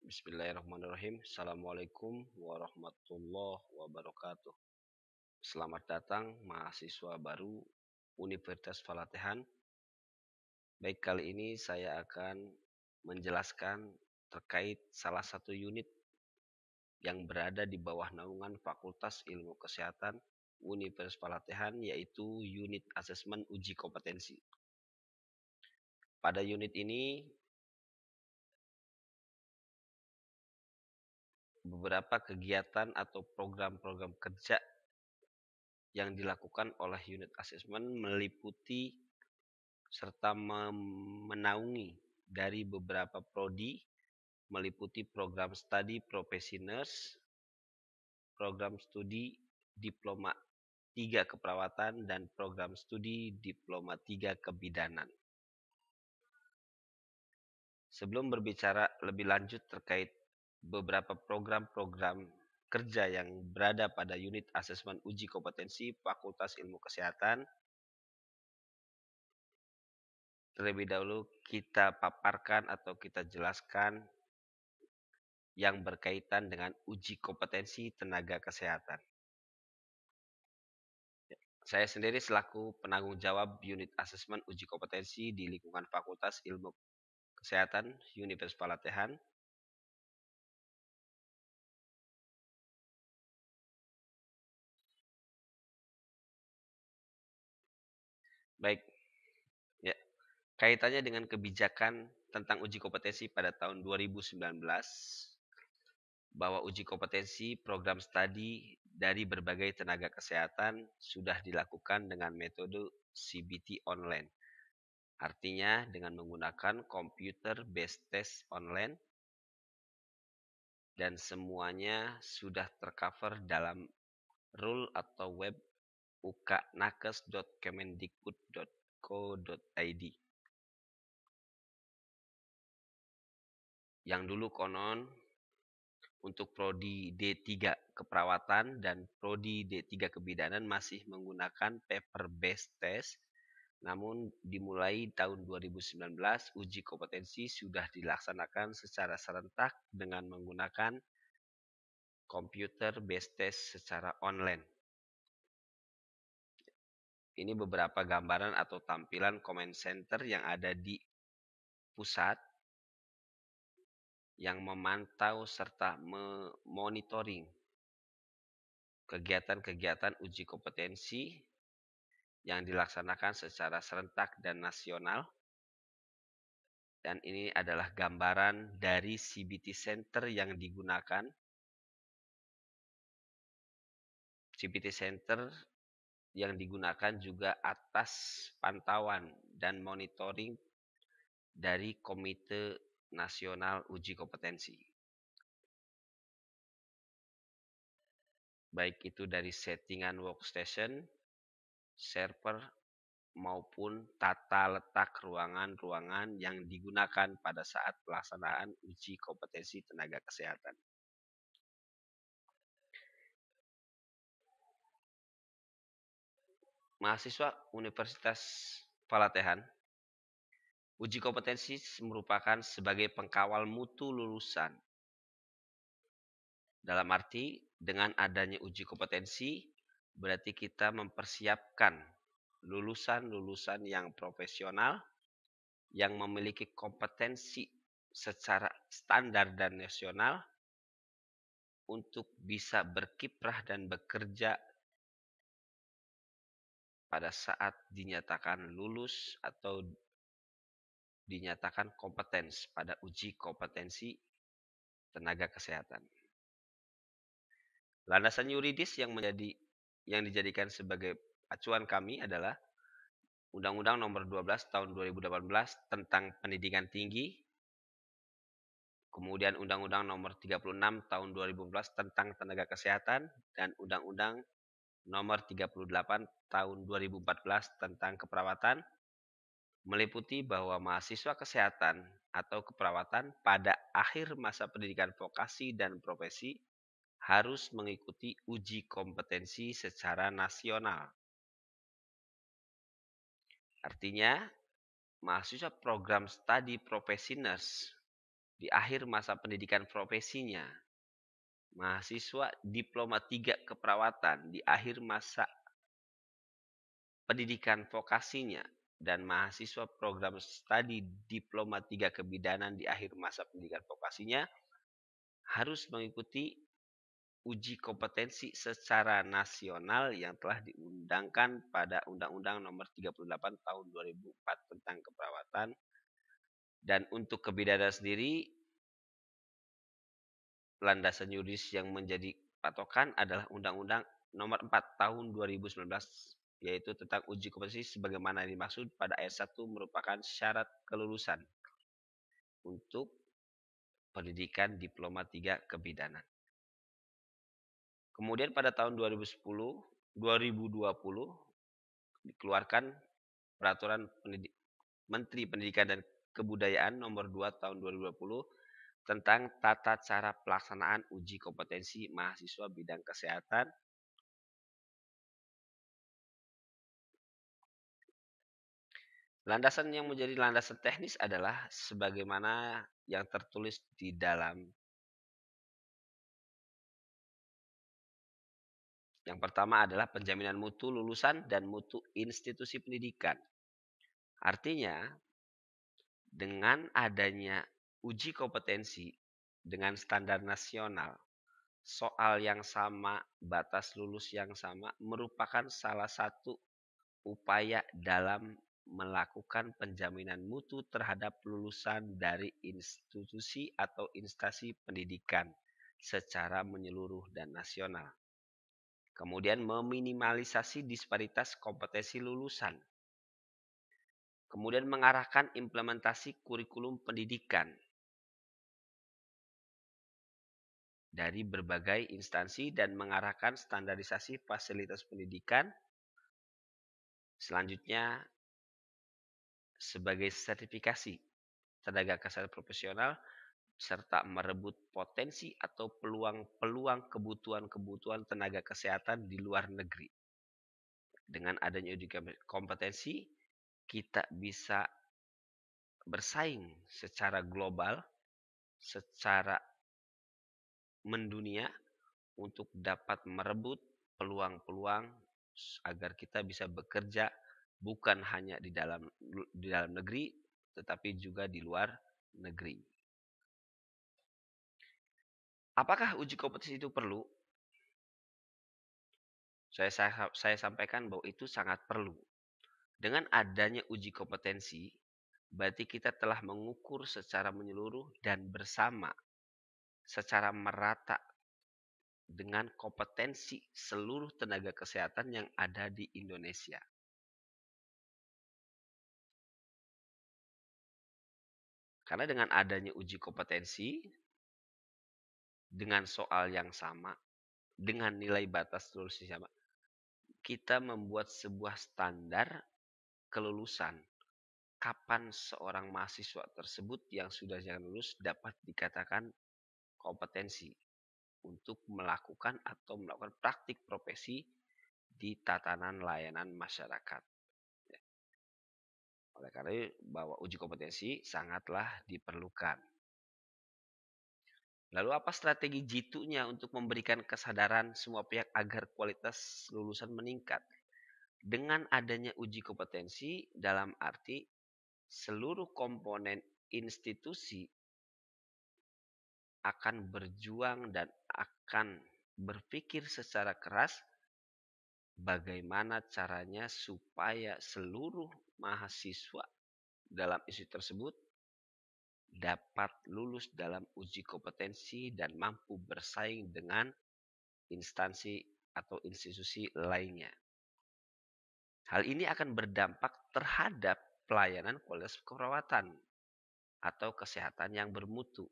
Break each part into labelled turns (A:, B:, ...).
A: Bismillahirrahmanirrahim. Assalamualaikum warahmatullahi wabarakatuh. Selamat datang mahasiswa baru Universitas Falatehan. Baik, kali ini saya akan menjelaskan terkait salah satu unit yang berada di bawah naungan Fakultas Ilmu Kesehatan Universitas Falatehan, yaitu unit asesmen uji kompetensi. Pada unit ini beberapa kegiatan atau program-program kerja yang dilakukan oleh unit asesmen meliputi serta menaungi dari beberapa prodi, meliputi program studi profesi nurse, program studi diploma 3 keperawatan, dan program studi diploma 3 kebidanan. Sebelum berbicara lebih lanjut terkait beberapa program-program kerja yang berada pada unit asesmen uji kompetensi Fakultas Ilmu Kesehatan, terlebih dahulu kita paparkan atau kita jelaskan yang berkaitan dengan uji kompetensi tenaga kesehatan. Saya sendiri selaku penanggung jawab unit asesmen uji kompetensi di lingkungan Fakultas Ilmu Kesehatan Universitas Falatehan. Baik, ya, kaitannya dengan kebijakan tentang uji kompetensi pada tahun 2019, bahwa uji kompetensi program studi dari berbagai tenaga kesehatan sudah dilakukan dengan metode CBT online. Artinya dengan menggunakan computer based test online, dan semuanya sudah tercover dalam rule atau web uknakes.kemendikbud.co.id. Yang dulu konon untuk prodi D3 keperawatan dan prodi D3 kebidanan masih menggunakan paper based test. Namun dimulai tahun 2019, uji kompetensi sudah dilaksanakan secara serentak dengan menggunakan computer based test secara online. Ini beberapa gambaran atau tampilan comment center yang ada di pusat yang memantau serta memonitoring kegiatan-kegiatan uji kompetensi yang dilaksanakan secara serentak dan nasional. Dan ini adalah gambaran dari CBT Center yang digunakan. CBT Center yang digunakan juga atas pantauan dan monitoring dari Komite Nasional Uji Kompetensi. Baik itu dari settingan workstation, server, maupun tata letak ruangan-ruangan yang digunakan pada saat pelaksanaan uji kompetensi tenaga kesehatan. Mahasiswa Universitas Falatehan, uji kompetensi merupakan sebagai pengkawal mutu lulusan. Dalam arti, dengan adanya uji kompetensi, berarti kita mempersiapkan lulusan-lulusan yang profesional, yang memiliki kompetensi secara standar dan nasional untuk bisa berkiprah dan bekerja pada saat dinyatakan lulus atau dinyatakan kompeten pada uji kompetensi tenaga kesehatan. Landasan yuridis yang dijadikan sebagai acuan kami adalah Undang-Undang Nomor 12 Tahun 2018 tentang Pendidikan Tinggi, kemudian Undang-Undang Nomor 36 Tahun 2014 tentang Tenaga Kesehatan, dan Undang-Undang Nomor 38 Tahun 2014 tentang Keperawatan, meliputi bahwa mahasiswa kesehatan atau keperawatan pada akhir masa pendidikan vokasi dan profesi harus mengikuti uji kompetensi secara nasional. Artinya, mahasiswa program studi profesi nurse di akhir masa pendidikan profesinya, mahasiswa diploma 3 keperawatan di akhir masa pendidikan vokasinya, dan mahasiswa program studi diploma 3 kebidanan di akhir masa pendidikan vokasinya harus mengikuti uji kompetensi secara nasional yang telah diundangkan pada Undang-Undang Nomor 38 Tahun 2004 tentang keperawatan. Dan untuk kebidanan sendiri, landasan yuridis yang menjadi patokan adalah Undang-Undang Nomor 4 Tahun 2019, yaitu tentang uji kompetensi sebagaimana dimaksud pada ayat 1 merupakan syarat kelulusan untuk pendidikan diploma 3 kebidanan. Kemudian pada tahun 2020 dikeluarkan Peraturan Menteri Pendidikan dan Kebudayaan Nomor 2 Tahun 2020 tentang tata cara pelaksanaan uji kompetensi mahasiswa bidang kesehatan. Landasan yang menjadi landasan teknis adalah sebagaimana yang tertulis di dalam. Yang pertama adalah penjaminan mutu lulusan dan mutu institusi pendidikan. Artinya, dengan adanya uji kompetensi dengan standar nasional, soal yang sama, batas lulus yang sama, merupakan salah satu upaya dalam melakukan penjaminan mutu terhadap lulusan dari institusi atau instansi pendidikan secara menyeluruh dan nasional. Kemudian meminimalisasi disparitas kompetensi lulusan. Kemudian mengarahkan implementasi kurikulum pendidikan dari berbagai instansi dan mengarahkan standarisasi fasilitas pendidikan. Selanjutnya, sebagai sertifikasi tenaga kesehatan profesional serta merebut potensi atau peluang kebutuhan tenaga kesehatan di luar negeri. Dengan adanya uji kompetensi, kita bisa bersaing secara global, secara mendunia untuk dapat merebut peluang-peluang agar kita bisa bekerja bukan hanya di dalam negeri, tetapi juga di luar negeri. Apakah uji kompetensi itu perlu? Saya sampaikan bahwa itu sangat perlu. Dengan adanya uji kompetensi, berarti kita telah mengukur secara menyeluruh dan bersama, secara merata dengan kompetensi seluruh tenaga kesehatan yang ada di Indonesia. Karena dengan adanya uji kompetensi, dengan soal yang sama, dengan nilai batas lulus yang sama, kita membuat sebuah standar kelulusan. Kapan seorang mahasiswa tersebut yang sudah lulus dapat dikatakan kompetensi untuk melakukan praktik profesi di tatanan layanan masyarakat. Oleh karena itu, bahwa uji kompetensi sangatlah diperlukan. Lalu apa strategi jitunya untuk memberikan kesadaran semua pihak agar kualitas lulusan meningkat? Dengan adanya uji kompetensi dalam arti seluruh komponen institusi akan berjuang dan akan berpikir secara keras bagaimana caranya supaya seluruh mahasiswa dalam institusi tersebut dapat lulus dalam uji kompetensi dan mampu bersaing dengan instansi atau institusi lainnya. Hal ini akan berdampak terhadap pelayanan kualitas keperawatan atau kesehatan yang bermutu.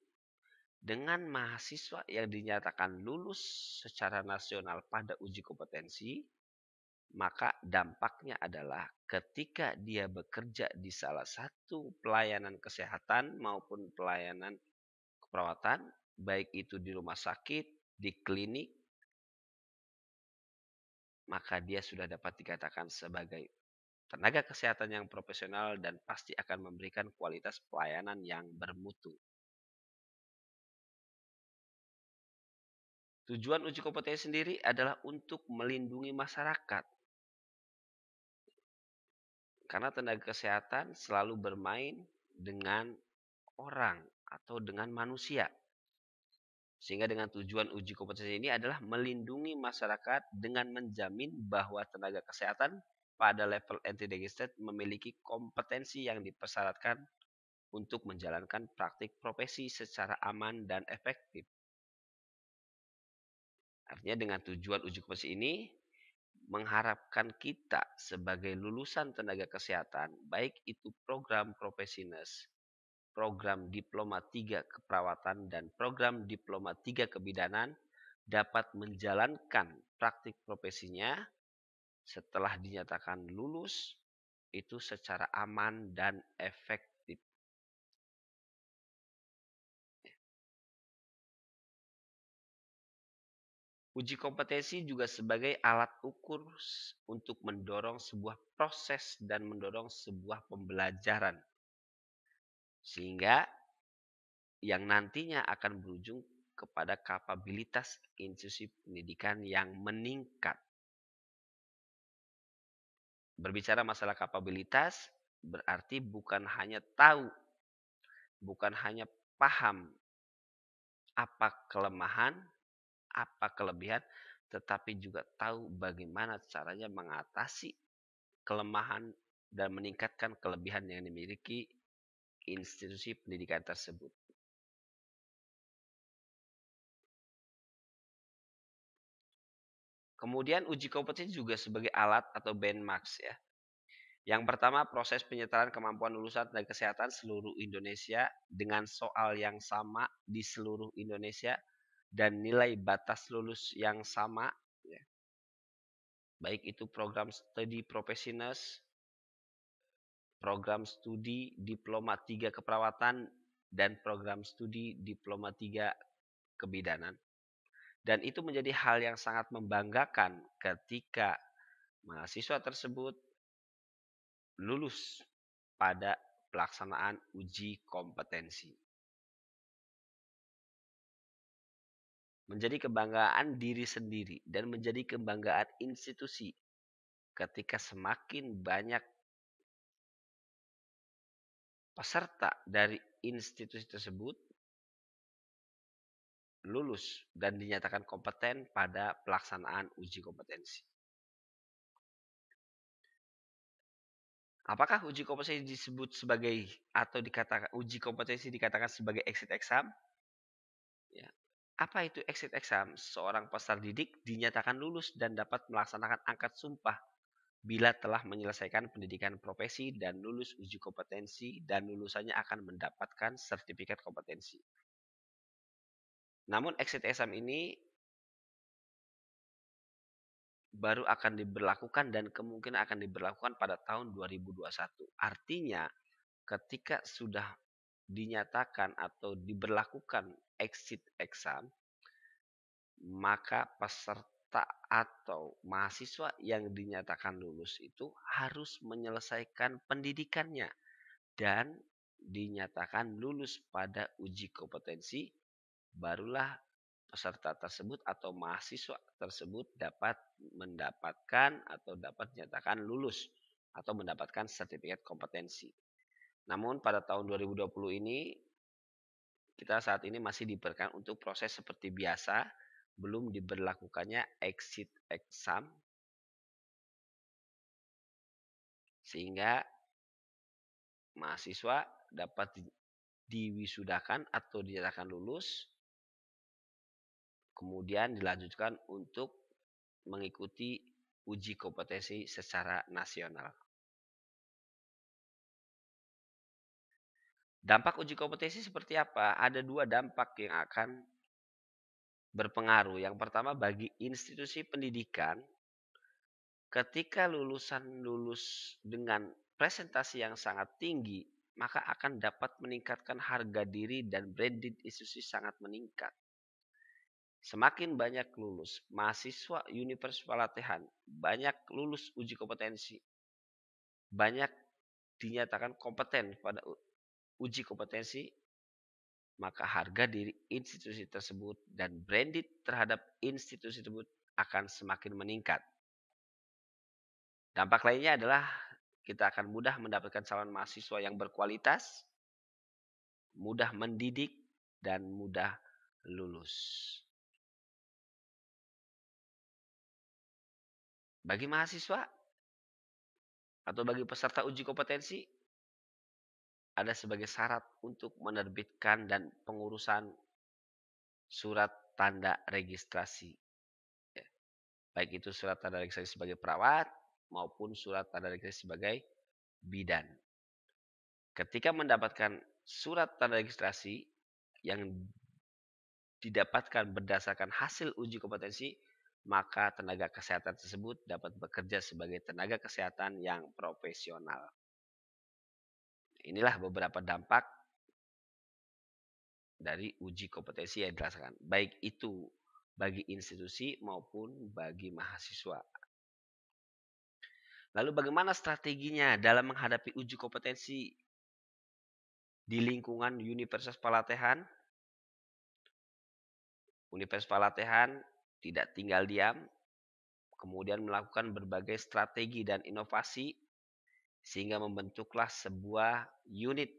A: Dengan mahasiswa yang dinyatakan lulus secara nasional pada uji kompetensi, maka dampaknya adalah ketika dia bekerja di salah satu pelayanan kesehatan maupun pelayanan keperawatan, baik itu di rumah sakit, di klinik, maka dia sudah dapat dikatakan sebagai tenaga kesehatan yang profesional dan pasti akan memberikan kualitas pelayanan yang bermutu. Tujuan uji kompetensi sendiri adalah untuk melindungi masyarakat. Karena tenaga kesehatan selalu bermain dengan orang atau dengan manusia. Sehingga dengan tujuan uji kompetensi ini adalah melindungi masyarakat dengan menjamin bahwa tenaga kesehatan pada level integrated memiliki kompetensi yang dipersyaratkan untuk menjalankan praktik profesi secara aman dan efektif. Artinya dengan tujuan uji kompetensi ini mengharapkan kita sebagai lulusan tenaga kesehatan, baik itu program profesional, program diploma 3 keperawatan, dan program diploma 3 kebidanan dapat menjalankan praktik profesinya setelah dinyatakan lulus itu secara aman dan efektif. Uji kompetensi juga sebagai alat ukur untuk mendorong sebuah proses dan mendorong sebuah pembelajaran. Sehingga yang nantinya akan berujung kepada kapabilitas institusi pendidikan yang meningkat. Berbicara masalah kapabilitas berarti bukan hanya tahu, bukan hanya paham apa kelemahan, apa kelebihan, tetapi juga tahu bagaimana caranya mengatasi kelemahan dan meningkatkan kelebihan yang dimiliki institusi pendidikan tersebut. Kemudian uji kompetensi juga sebagai alat atau benchmark ya. Yang pertama, proses penyetaraan kemampuan lulusan tenaga kesehatan seluruh Indonesia dengan soal yang sama di seluruh Indonesia dan nilai batas lulus yang sama ya. Baik itu program studi profesional, program studi diploma 3 keperawatan, dan program studi diploma 3 kebidanan. Dan itu menjadi hal yang sangat membanggakan ketika mahasiswa tersebut lulus pada pelaksanaan uji kompetensi. Menjadi kebanggaan diri sendiri dan menjadi kebanggaan institusi ketika semakin banyak peserta dari institusi tersebut lulus dan dinyatakan kompeten pada pelaksanaan uji kompetensi. Apakah uji kompetensi disebut sebagai atau dikatakan uji kompetensi dikatakan sebagai exit exam? Ya. Apa itu exit exam? Seorang peserta didik dinyatakan lulus dan dapat melaksanakan angkat sumpah bila telah menyelesaikan pendidikan profesi dan lulus uji kompetensi dan lulusannya akan mendapatkan sertifikat kompetensi. Namun exit exam ini baru akan diberlakukan dan kemungkinan akan diberlakukan pada tahun 2021. Artinya ketika sudah dinyatakan atau diberlakukan exit exam, maka peserta atau mahasiswa yang dinyatakan lulus itu harus menyelesaikan pendidikannya dan dinyatakan lulus pada uji kompetensi, barulah peserta tersebut atau mahasiswa tersebut dapat mendapatkan atau dapat dinyatakan lulus atau mendapatkan sertifikat kompetensi. Namun pada tahun 2020 ini kita saat ini masih diperkenankan untuk proses seperti biasa, belum diberlakukannya exit exam, sehingga mahasiswa dapat diwisudakan atau dinyatakan lulus, kemudian dilanjutkan untuk mengikuti uji kompetensi secara nasional. Dampak uji kompetensi seperti apa? Ada 2 dampak yang akan berpengaruh. Yang pertama bagi institusi pendidikan, ketika lulusan lulus dengan presentasi yang sangat tinggi, maka akan dapat meningkatkan harga diri dan branding institusi sangat meningkat. Semakin banyak lulus, mahasiswa Universitas Pelatihan, banyak lulus uji kompetensi, banyak dinyatakan kompeten pada uji kompetensi, maka harga diri institusi tersebut dan branded terhadap institusi tersebut akan semakin meningkat. Dampak lainnya adalah kita akan mudah mendapatkan calon mahasiswa yang berkualitas, mudah mendidik, dan mudah lulus. Bagi mahasiswa atau bagi peserta uji kompetensi, ada sebagai syarat untuk menerbitkan dan pengurusan surat tanda registrasi. Ya, baik itu surat tanda registrasi sebagai perawat maupun surat tanda registrasi sebagai bidan. Ketika mendapatkan surat tanda registrasi yang didapatkan berdasarkan hasil uji kompetensi, maka tenaga kesehatan tersebut dapat bekerja sebagai tenaga kesehatan yang profesional. Inilah beberapa dampak dari uji kompetensi yang dirasakan, baik itu bagi institusi maupun bagi mahasiswa. Lalu bagaimana strateginya dalam menghadapi uji kompetensi di lingkungan Universitas Palatehan? Universitas Palatehan tidak tinggal diam, kemudian melakukan berbagai strategi dan inovasi sehingga membentuklah sebuah unit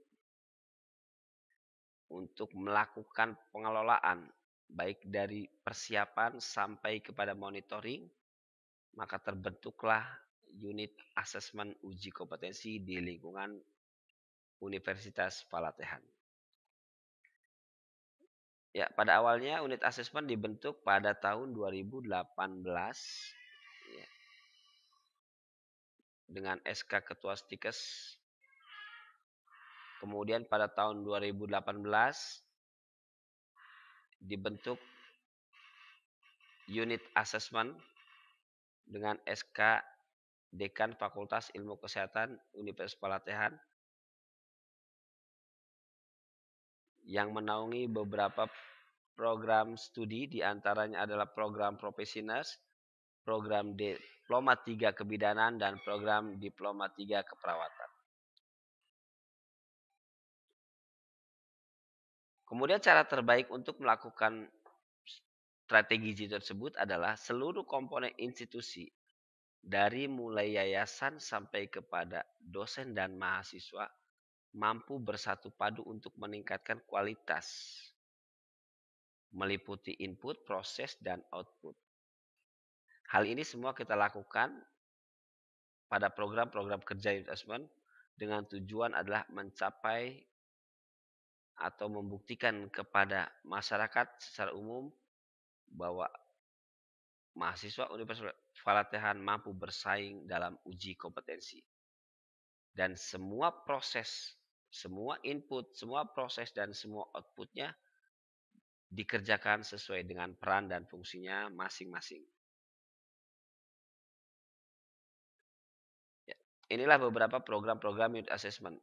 A: untuk melakukan pengelolaan baik dari persiapan sampai kepada monitoring, maka terbentuklah unit asesmen uji kompetensi di lingkungan Universitas Palatehan. Ya, pada awalnya unit asesmen dibentuk pada tahun 2018 ya, dengan SK Ketua Stikes. Kemudian pada tahun 2018 dibentuk unit asesmen dengan SK Dekan Fakultas Ilmu Kesehatan Universitas Palatehan yang menaungi beberapa program studi, diantaranya adalah program Profesioners, program Diploma 3 Kebidanan, dan program Diploma 3 Keperawatan. Kemudian cara terbaik untuk melakukan strategi tersebut adalah seluruh komponen institusi, dari mulai yayasan sampai kepada dosen dan mahasiswa, mampu bersatu padu untuk meningkatkan kualitas, meliputi input, proses, dan output. Hal ini semua kita lakukan pada program-program kerja assessment dengan tujuan adalah mencapai atau membuktikan kepada masyarakat secara umum bahwa mahasiswa Universitas Palatehan mampu bersaing dalam uji kompetensi. Dan semua proses, semua input, semua proses, dan semua outputnya dikerjakan sesuai dengan peran dan fungsinya masing-masing. Ya, inilah beberapa program-program unit assessment.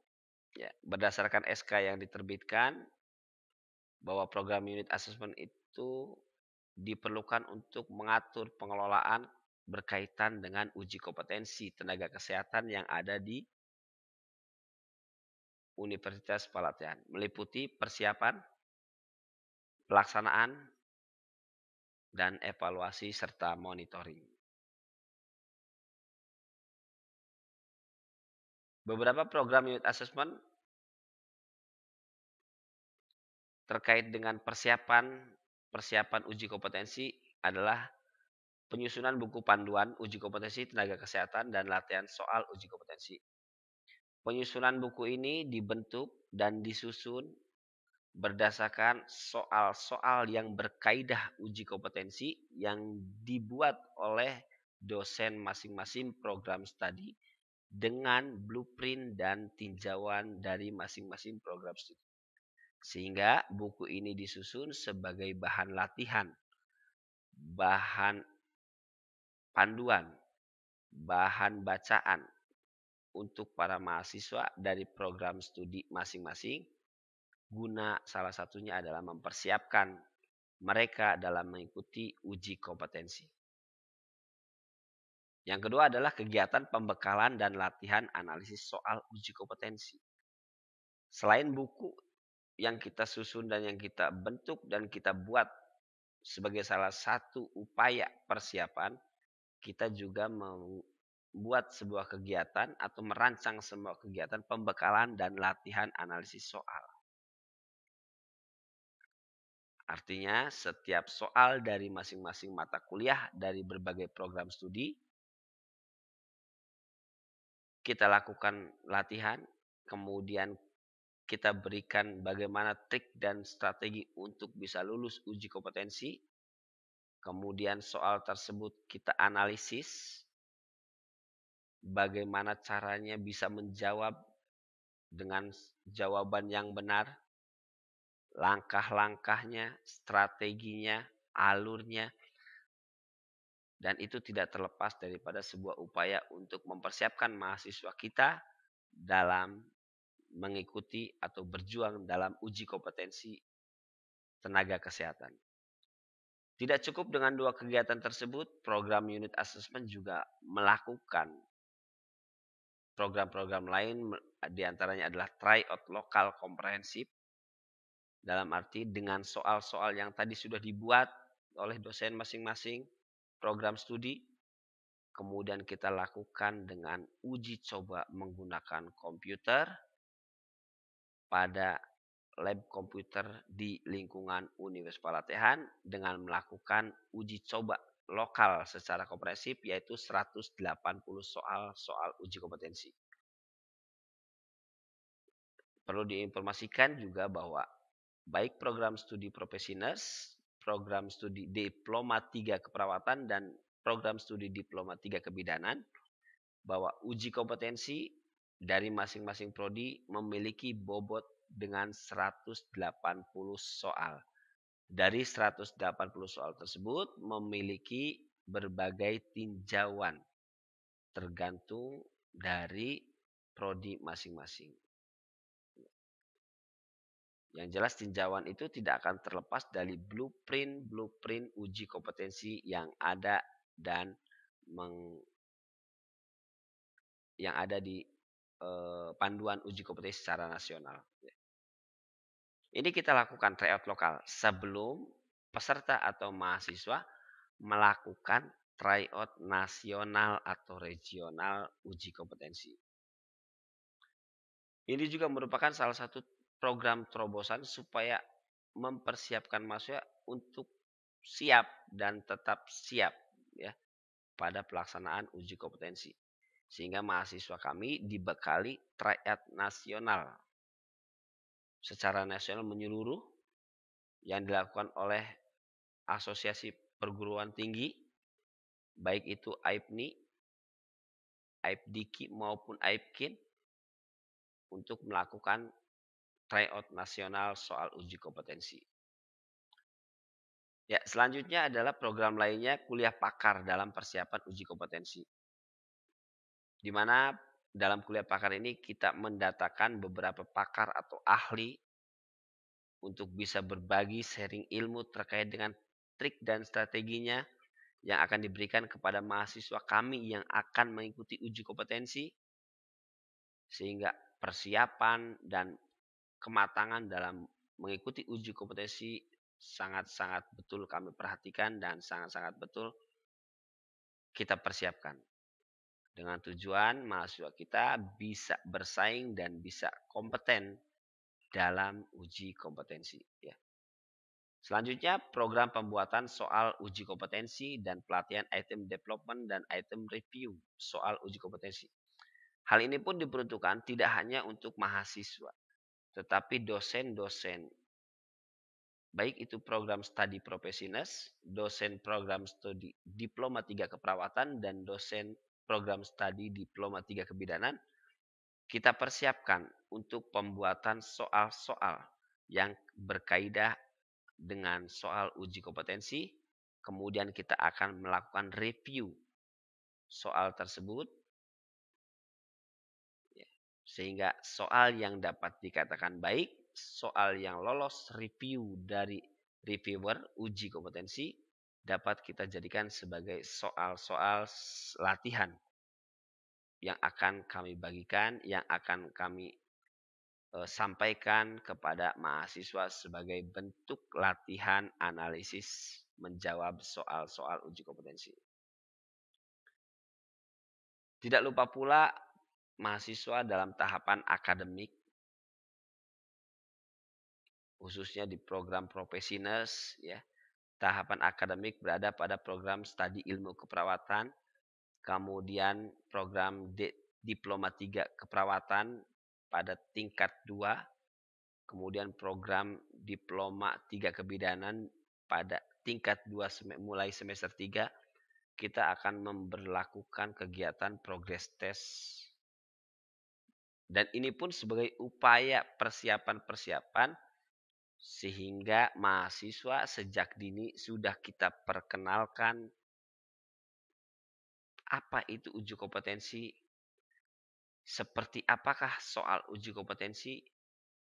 A: Ya, berdasarkan SK yang diterbitkan, bahwa program unit assessment itu diperlukan untuk mengatur pengelolaan berkaitan dengan uji kompetensi tenaga kesehatan yang ada di Universitas Palatehan, meliputi persiapan, pelaksanaan, dan evaluasi serta monitoring. Beberapa program unit assessment terkait dengan persiapan uji kompetensi adalah penyusunan buku panduan uji kompetensi tenaga kesehatan dan latihan soal uji kompetensi. Penyusunan buku ini dibentuk dan disusun berdasarkan soal-soal yang berkaidah uji kompetensi yang dibuat oleh dosen masing-masing program studi dengan blueprint dan tinjauan dari masing-masing program studi. Sehingga buku ini disusun sebagai bahan latihan, bahan panduan, bahan bacaan untuk para mahasiswa dari program studi masing-masing, guna salah satunya adalah mempersiapkan mereka dalam mengikuti uji kompetensi. Yang kedua adalah kegiatan pembekalan dan latihan analisis soal uji kompetensi. Selain buku yang kita susun dan yang kita bentuk dan kita buat sebagai salah satu upaya persiapan, kita juga membuat sebuah kegiatan atau merancang sebuah kegiatan pembekalan dan latihan analisis soal. Artinya setiap soal dari masing-masing mata kuliah dari berbagai program studi, kita lakukan latihan, kemudian kita berikan bagaimana trik dan strategi untuk bisa lulus uji kompetensi. Kemudian soal tersebut kita analisis, bagaimana caranya bisa menjawab dengan jawaban yang benar, langkah-langkahnya, strateginya, alurnya, dan itu tidak terlepas daripada sebuah upaya untuk mempersiapkan mahasiswa kita dalam mengikuti atau berjuang dalam uji kompetensi tenaga kesehatan. Tidak cukup dengan dua kegiatan tersebut, program unit assessment juga melakukan program-program lain, diantaranya adalah tryout lokal komprehensif, dalam arti dengan soal-soal yang tadi sudah dibuat oleh dosen masing-masing program studi, kemudian kita lakukan dengan uji coba menggunakan komputer pada lab komputer di lingkungan Universitas Palatehan dengan melakukan uji coba lokal secara komprehensif yaitu 180 soal uji kompetensi. Perlu diinformasikan juga bahwa baik program studi profesi nurse, program studi diploma 3 keperawatan dan program studi diploma 3 kebidanan, bahwa uji kompetensi dari masing-masing prodi memiliki bobot dengan 180 soal. Dari 180 soal tersebut memiliki berbagai tinjauan tergantung dari prodi masing-masing. Yang jelas tinjauan itu tidak akan terlepas dari blueprint uji kompetensi yang ada dan yang ada di panduan uji kompetensi secara nasional. Ini kita lakukan tryout lokal sebelum peserta atau mahasiswa melakukan tryout nasional atau regional uji kompetensi. Ini juga merupakan salah satu program terobosan supaya mempersiapkan mahasiswa untuk siap dan tetap siap ya pada pelaksanaan uji kompetensi. Sehingga mahasiswa kami dibekali tryout nasional secara nasional menyeluruh yang dilakukan oleh asosiasi perguruan tinggi, baik itu AIPNI, AIPDIKI maupun AIPKIN, untuk melakukan tryout nasional soal uji kompetensi. Ya, selanjutnya adalah program lainnya kuliah pakar dalam persiapan uji kompetensi. Di mana dalam kuliah pakar ini kita mendatangkan beberapa pakar atau ahli untuk bisa berbagi sharing ilmu terkait dengan trik dan strateginya yang akan diberikan kepada mahasiswa kami yang akan mengikuti uji kompetensi, sehingga persiapan dan kematangan dalam mengikuti uji kompetensi sangat-sangat betul kami perhatikan dan sangat-sangat betul kita persiapkan. Dengan tujuan mahasiswa kita bisa bersaing dan bisa kompeten dalam uji kompetensi. Ya. Selanjutnya program pembuatan soal uji kompetensi dan pelatihan item development dan item review soal uji kompetensi. Hal ini pun diperuntukkan tidak hanya untuk mahasiswa, tetapi dosen-dosen, baik itu program studi profesi nurse, dosen program studi diploma 3 keperawatan, dan dosen program studi diploma 3 kebidanan, kita persiapkan untuk pembuatan soal-soal yang berkaidah dengan soal uji kompetensi, kemudian kita akan melakukan review soal tersebut, sehingga soal yang dapat dikatakan baik, soal yang lolos review dari reviewer uji kompetensi, dapat kita jadikan sebagai soal-soal latihan yang akan kami bagikan, yang akan kami sampaikan kepada mahasiswa sebagai bentuk latihan analisis menjawab soal-soal uji kompetensi. Tidak lupa pula mahasiswa dalam tahapan akademik, khususnya di program Profesinus, ya. Tahapan akademik berada pada program studi ilmu keperawatan, kemudian program Diploma 3 keperawatan pada tingkat 2, kemudian program Diploma 3 kebidanan pada tingkat 2 mulai semester 3, kita akan memberlakukan kegiatan progress test. Dan ini pun sebagai upaya persiapan-persiapan sehingga mahasiswa sejak dini sudah kita perkenalkan apa itu uji kompetensi, seperti apakah soal uji kompetensi,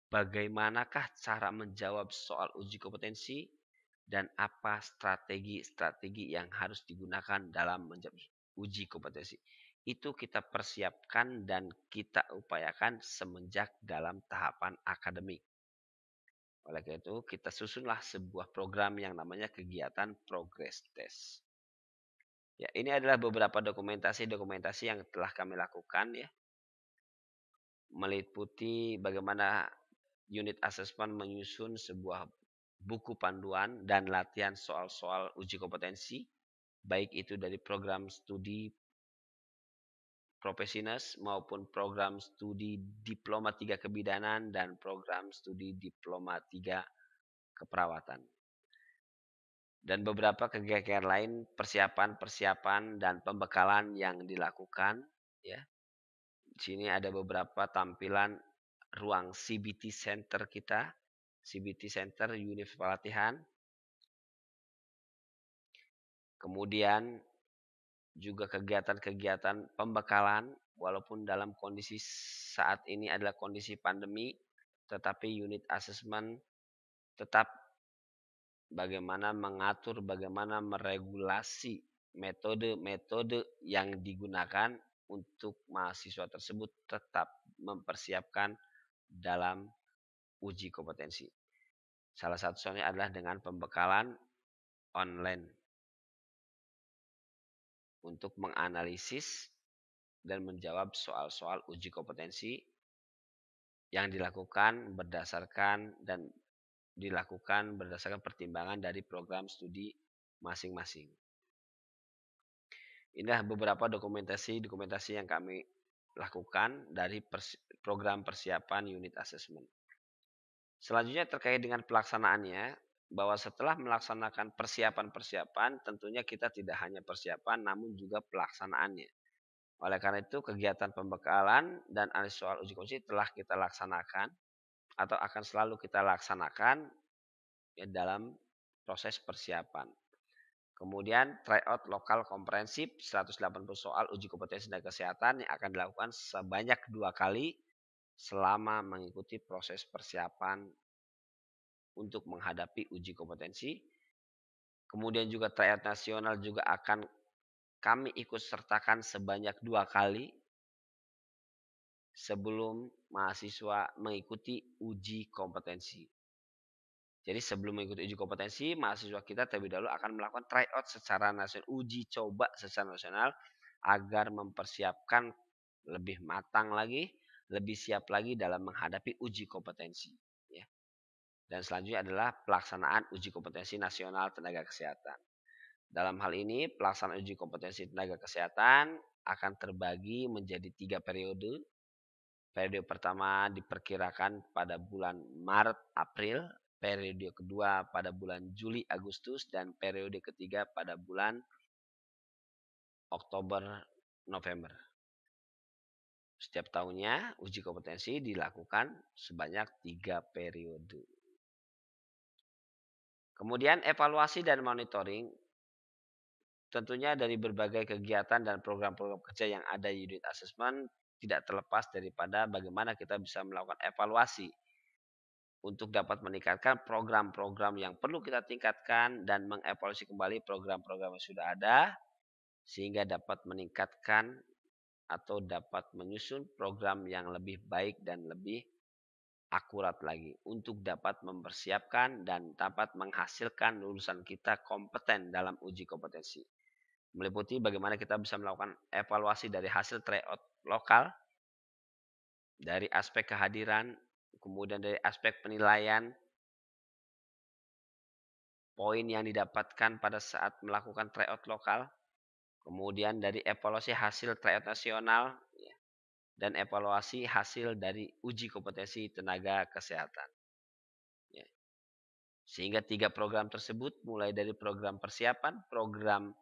A: bagaimanakah cara menjawab soal uji kompetensi, dan apa strategi-strategi yang harus digunakan dalam menjawab uji kompetensi. Itu kita persiapkan dan kita upayakan semenjak dalam tahapan akademik. Oleh karena itu, kita susunlah sebuah program yang namanya kegiatan progress test. Ya, ini adalah beberapa dokumentasi-dokumentasi yang telah kami lakukan, ya. Meliputi bagaimana unit assessment menyusun sebuah buku panduan dan latihan soal-soal uji kompetensi, baik itu dari program studi Profesinus maupun program studi Diploma 3 kebidanan dan program studi Diploma 3 keperawatan. Dan beberapa kegiatan lain, persiapan-persiapan dan pembekalan yang dilakukan, ya. Di sini ada beberapa tampilan ruang CBT Center kita, CBT Center unit pelatihan. Kemudian juga kegiatan-kegiatan pembekalan, walaupun dalam kondisi saat ini adalah kondisi pandemi, tetapi unit assessment tetap bagaimana mengatur, bagaimana meregulasi metode-metode yang digunakan untuk mahasiswa tersebut tetap mempersiapkan dalam uji kompetensi. Salah satunya adalah dengan pembekalan online untuk menganalisis dan menjawab soal-soal uji kompetensi yang dilakukan berdasarkan pertimbangan dari program studi masing-masing. Inilah beberapa dokumentasi yang kami lakukan dari program persiapan unit assessment. Selanjutnya terkait dengan pelaksanaannya, bahwa setelah melaksanakan persiapan-persiapan, tentunya kita tidak hanya persiapan namun juga pelaksanaannya. Oleh karena itu, kegiatan pembekalan dan analisis soal uji kompetensi telah kita laksanakan atau akan selalu kita laksanakan ya, dalam proses persiapan. Kemudian tryout lokal komprehensif 180 soal uji kompetensi dan kesehatan yang akan dilakukan sebanyak 2 kali selama mengikuti proses persiapan untuk menghadapi uji kompetensi. Kemudian juga tryout nasional juga akan kami ikut sertakan sebanyak 2 kali sebelum mahasiswa mengikuti uji kompetensi. Jadi sebelum mengikuti uji kompetensi, mahasiswa kita terlebih dahulu akan melakukan tryout secara nasional, uji coba secara nasional agar mempersiapkan lebih matang lagi, lebih siap lagi dalam menghadapi uji kompetensi. Ya. Dan selanjutnya adalah pelaksanaan uji kompetensi nasional tenaga kesehatan. Dalam hal ini, pelaksanaan uji kompetensi tenaga kesehatan akan terbagi menjadi 3 periode. Periode pertama diperkirakan pada bulan Maret-April, periode kedua pada bulan Juli-Agustus, dan periode ketiga pada bulan Oktober-November. Setiap tahunnya uji kompetensi dilakukan sebanyak 3 periode. Kemudian evaluasi dan monitoring tentunya dari berbagai kegiatan dan program-program kerja yang ada di unit assessment tidak terlepas daripada bagaimana kita bisa melakukan evaluasi untuk dapat meningkatkan program-program yang perlu kita tingkatkan dan mengevaluasi kembali program-program yang sudah ada sehingga dapat meningkatkan atau dapat menyusun program yang lebih baik dan lebih akurat lagi untuk dapat mempersiapkan dan dapat menghasilkan lulusan kita kompeten dalam uji kompetensi. Meliputi bagaimana kita bisa melakukan evaluasi dari hasil tryout lokal, dari aspek kehadiran, kemudian dari aspek penilaian, poin yang didapatkan pada saat melakukan tryout lokal, kemudian dari evaluasi hasil tryout nasional, dan evaluasi hasil dari uji kompetensi tenaga kesehatan. Ya. Sehingga 3 program tersebut mulai dari program persiapan, program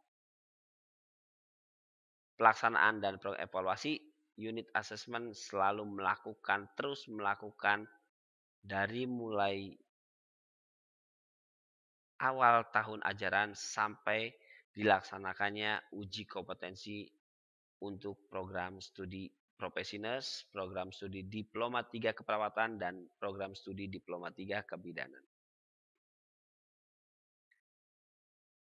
A: pelaksanaan, dan program evaluasi, unit assessment selalu terus melakukan dari mulai awal tahun ajaran sampai dilaksanakannya uji kompetensi untuk program studi profesioners, program studi diploma 3 keperawatan, dan program studi diploma 3 kebidanan.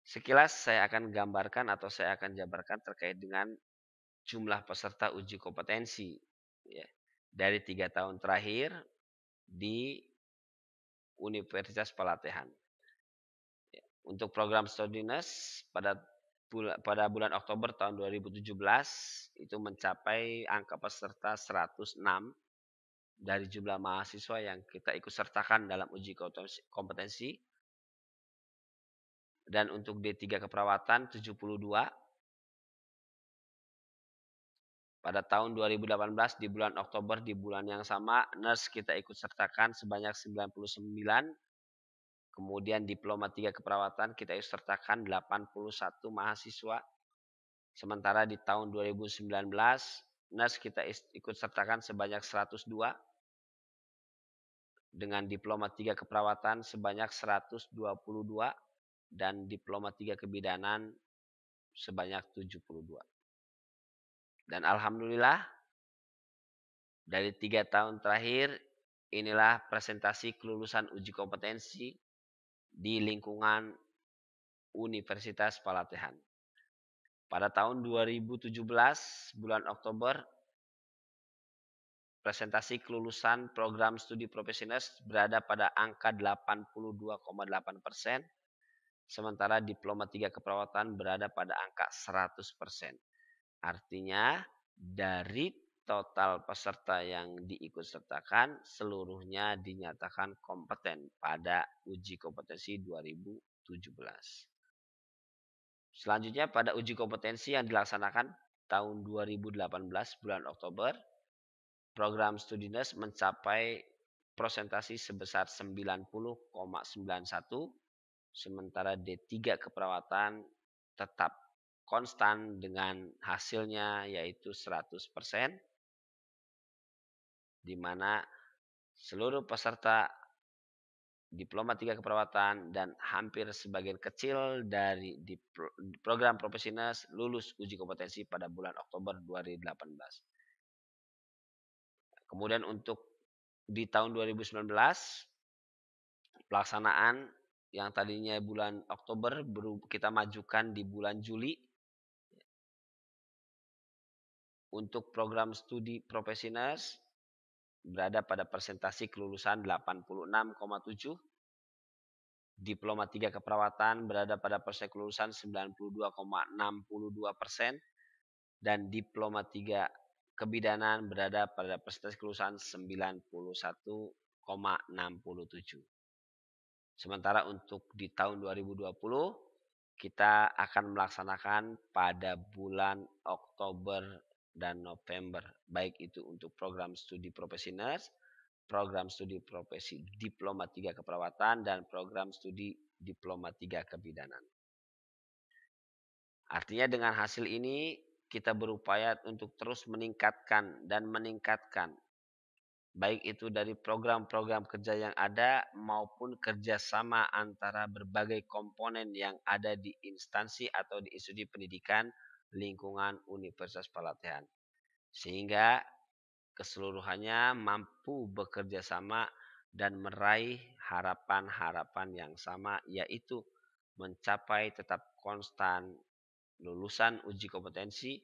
A: Sekilas saya akan gambarkan atau saya akan jabarkan terkait dengan jumlah peserta uji kompetensi ya, dari 3 tahun terakhir di Universitas Palatehan. Ya, untuk program Stodiness pada bulan Oktober tahun 2017 itu mencapai angka peserta 106 dari jumlah mahasiswa yang kita ikut sertakan dalam uji kompetensi. Dan untuk D3 keperawatan 72. Pada tahun 2018 di bulan Oktober di bulan yang sama nurse kita ikut sertakan sebanyak 99. Kemudian diploma 3 keperawatan kita ikut sertakan 81 mahasiswa. Sementara di tahun 2019 nurse kita ikut sertakan sebanyak 102. Dengan diploma 3 keperawatan sebanyak 122 dan diploma 3 kebidanan sebanyak 72. Dan alhamdulillah dari 3 tahun terakhir inilah presentasi kelulusan uji kompetensi di lingkungan Universitas Palatehan. Pada tahun 2017 bulan Oktober presentasi kelulusan program studi profesional berada pada angka 82,8%, sementara diploma 3 keperawatan berada pada angka 100%. Artinya dari total peserta yang diikutsertakan seluruhnya dinyatakan kompeten pada uji kompetensi 2017. Selanjutnya pada uji kompetensi yang dilaksanakan tahun 2018 bulan Oktober, program Stodiness mencapai presentasi sebesar 90,91, sementara D3 keperawatan tetap konstan dengan hasilnya yaitu 100%, di mana seluruh peserta diploma 3 keperawatan dan hampir sebagian kecil dari program profesional lulus uji kompetensi pada bulan Oktober 2018. Kemudian untuk di tahun 2019 pelaksanaan yang tadinya bulan Oktober kita majukan di bulan Juli. Untuk program studi profesional berada pada presentasi kelulusan 86,7. Diploma 3 keperawatan berada pada persen kelulusan 92,62%. Dan diploma 3 kebidanan berada pada persentase kelulusan 91,67. Sementara untuk di tahun 2020 kita akan melaksanakan pada bulan Oktober dan November, baik itu untuk program studi profesional, program studi profesi diploma 3 keperawatan, dan program studi diploma 3 kebidanan. Artinya dengan hasil ini kita berupaya untuk terus meningkatkan baik itu dari program-program kerja yang ada maupun kerjasama antara berbagai komponen yang ada di instansi atau di institusi pendidikan lingkungan Universitas Palatehan. Sehingga keseluruhannya mampu bekerja sama dan meraih harapan-harapan yang sama, yaitu mencapai tetap konstan lulusan uji kompetensi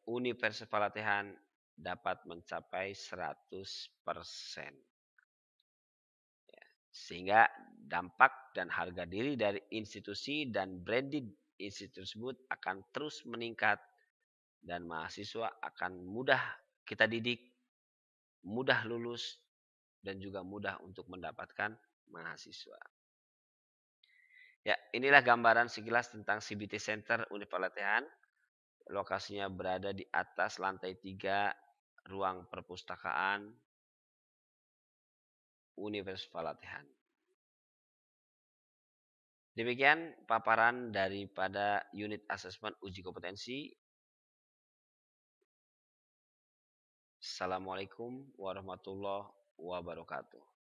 A: Universitas Palatehan dapat mencapai 100%. Sehingga dampak dan harga diri dari institusi dan branded institusi tersebut akan terus meningkat dan mahasiswa akan mudah kita didik, mudah lulus, dan juga mudah untuk mendapatkan mahasiswa. Ya, inilah gambaran sekilas tentang CBT Center Universitas Palatehan. Lokasinya berada di atas lantai 3 ruang perpustakaan Universitas Palatehan. Demikian paparan daripada unit asesmen uji kompetensi. Assalamualaikum warahmatullahi wabarakatuh.